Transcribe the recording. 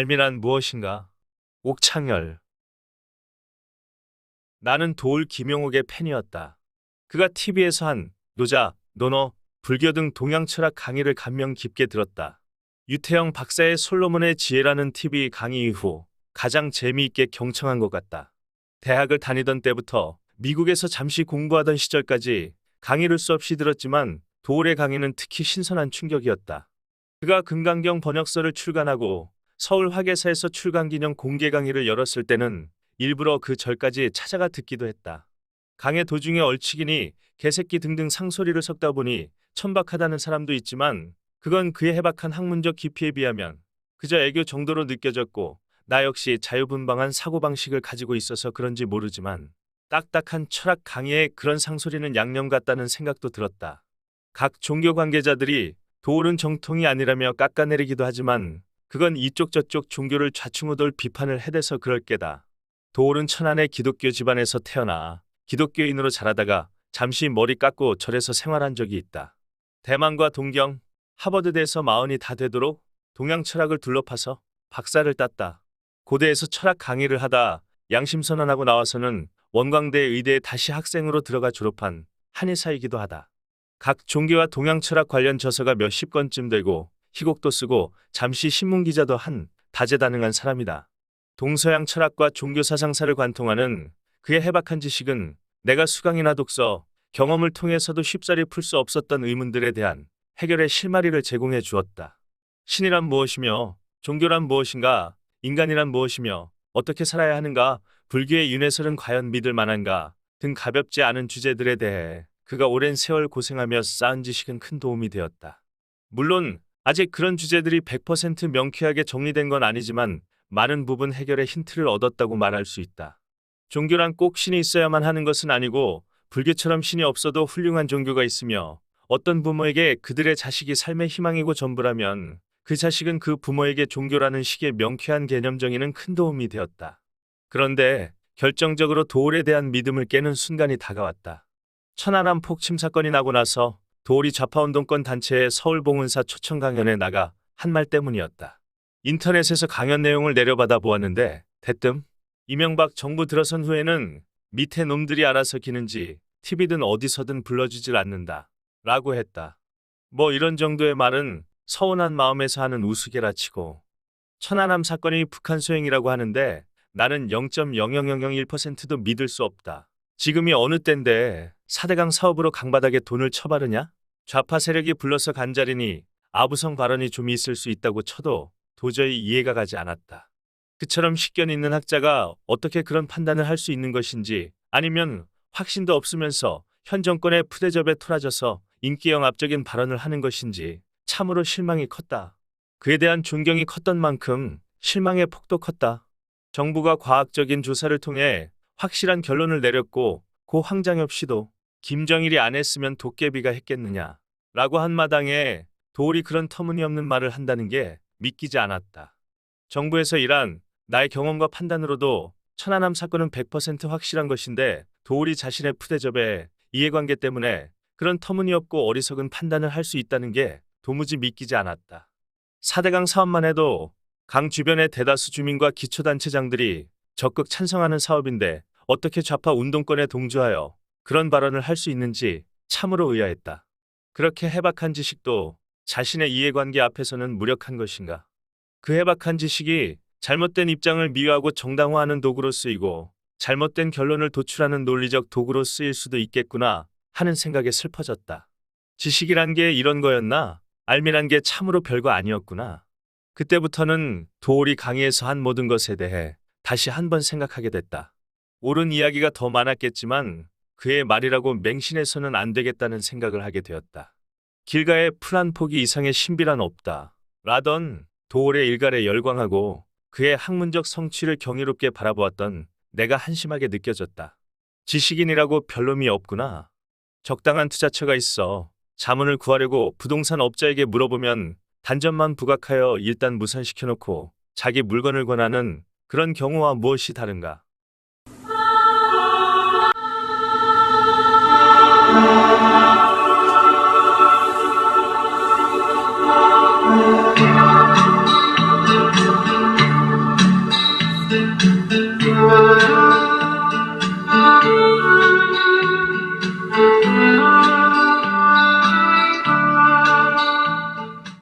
알미란 무엇인가? 옥창열. 나는 도울 김용옥의 팬이었다. 그가 TV에서 한 노자, 논어, 불교 등 동양 철학 강의를 감명 깊게 들었다. 유태영 박사의 솔로몬의 지혜라는 TV 강의 이후 가장 재미있게 경청한 것 같다. 대학을 다니던 때부터 미국에서 잠시 공부하던 시절까지 강의를 수없이 들었지만 도울의 강의는 특히 신선한 충격이었다. 그가 금강경 번역서를 출간하고 서울 화계사에서 출간기념 공개 강의를 열었을 때는 일부러 그 절까지 찾아가 듣기도 했다. 강의 도중에 얼치기니 개새끼 등등 상소리를 섞다 보니 천박하다는 사람도 있지만 그건 그의 해박한 학문적 깊이에 비하면 그저 애교 정도로 느껴졌고 나 역시 자유분방한 사고방식을 가지고 있어서 그런지 모르지만 딱딱한 철학 강의에 그런 상소리는 양념 같다는 생각도 들었다. 각 종교 관계자들이 도울은 정통이 아니라며 깎아내리기도 하지만 그건 이쪽 저쪽 종교를 좌충우돌 비판을 해대서 그럴 게다. 도울은 천안의 기독교 집안에서 태어나 기독교인으로 자라다가 잠시 머리 깎고 절에서 생활한 적이 있다. 대만과 동경, 하버드대에서 40이 다 되도록 동양 철학을 둘러파서 박사를 땄다. 고대에서 철학 강의를 하다 양심선언하고 나와서는 원광대 의대에 다시 학생으로 들어가 졸업한 한의사이기도 하다. 각 종교와 동양 철학 관련 저서가 몇십 권쯤 되고 희곡도 쓰고 잠시 신문기자도 한 다재다능한 사람이다. 동서양 철학과 종교 사상사를 관통하는 그의 해박한 지식은 내가 수강이나 독서, 경험을 통해서도 쉽사리 풀 수 없었던 의문들에 대한 해결의 실마리를 제공해 주었다. 신이란 무엇이며 종교란 무엇인가, 인간이란 무엇이며 어떻게 살아야 하는가, 불교의 윤회설은 과연 믿을 만한가 등 가볍지 않은 주제들에 대해 그가 오랜 세월 고생하며 쌓은 지식은 큰 도움이 되었다. 물론 아직 그런 주제들이 100% 명쾌하게 정리된 건 아니지만 많은 부분 해결의 힌트를 얻었다고 말할 수 있다. 종교란 꼭 신이 있어야만 하는 것은 아니고 불교처럼 신이 없어도 훌륭한 종교가 있으며 어떤 부모에게 그들의 자식이 삶의 희망이고 전부라면 그 자식은 그 부모에게 종교라는 식의 명쾌한 개념 정의는 큰 도움이 되었다. 그런데 결정적으로 도울에 대한 믿음을 깨는 순간이 다가왔다. 천안함 폭침 사건이 나고 나서 도울이 좌파운동권 단체의 서울봉은사 초청 강연에 나가 한 말 때문이었다. 인터넷에서 강연 내용을 내려받아 보았는데 대뜸 이명박 정부 들어선 후에는 밑에 놈들이 알아서 기는지 TV든 어디서든 불러주질 않는다 라고 했다. 뭐 이런 정도의 말은 서운한 마음에서 하는 우스개라 치고 천안함 사건이 북한 소행이라고 하는데 나는 0.00001%도 믿을 수 없다. 지금이 어느 때인데 4대강 사업으로 강바닥에 돈을 쳐바르냐? 좌파 세력이 불러서 간자리니 아부성 발언이 좀 있을 수 있다고 쳐도 도저히 이해가 가지 않았다. 그처럼 식견 있는 학자가 어떻게 그런 판단을 할 수 있는 것인지, 아니면 확신도 없으면서 현 정권의 푸대접에 토라져서 인기영합적인 발언을 하는 것인지 참으로 실망이 컸다. 그에 대한 존경이 컸던 만큼 실망의 폭도 컸다. 정부가 과학적인 조사를 통해 확실한 결론을 내렸고 고 황장엽 씨도 김정일이 안 했으면 도깨비가 했겠느냐 라고 한 마당에 도울이 그런 터무니없는 말을 한다는 게 믿기지 않았다. 정부에서 일한 나의 경험과 판단으로도 천안함 사건은 100% 확실한 것인데 도울이 자신의 푸대접에 이해관계 때문에 그런 터무니없고 어리석은 판단을 할 수 있다는 게 도무지 믿기지 않았다. 4대강 사업만 해도 강 주변의 대다수 주민과 기초단체장들이 적극 찬성하는 사업인데 어떻게 좌파 운동권에 동조하여 그런 발언을 할 수 있는지 참으로 의아했다. 그렇게 해박한 지식도 자신의 이해관계 앞에서는 무력한 것인가? 그 해박한 지식이 잘못된 입장을 미화하고 정당화하는 도구로 쓰이고 잘못된 결론을 도출하는 논리적 도구로 쓰일 수도 있겠구나 하는 생각에 슬퍼졌다. 지식이란 게 이런 거였나? 알미란 게 참으로 별거 아니었구나. 그때부터는 도울이 강의에서 한 모든 것에 대해 다시 한번 생각하게 됐다. 옳은 이야기가 더 많았겠지만 그의 말이라고 맹신해서는 안 되겠다는 생각을 하게 되었다. 길가에 풀 한 포기 이상의 신비란 없다 라던 도울의 일갈에 열광하고 그의 학문적 성취를 경이롭게 바라보았던 내가 한심하게 느껴졌다. 지식인이라고 별놈이 없구나. 적당한 투자처가 있어. 자문을 구하려고 부동산 업자에게 물어보면 단점만 부각하여 일단 무산시켜놓고 자기 물건을 권하는 그런 경우와 무엇이 다른가?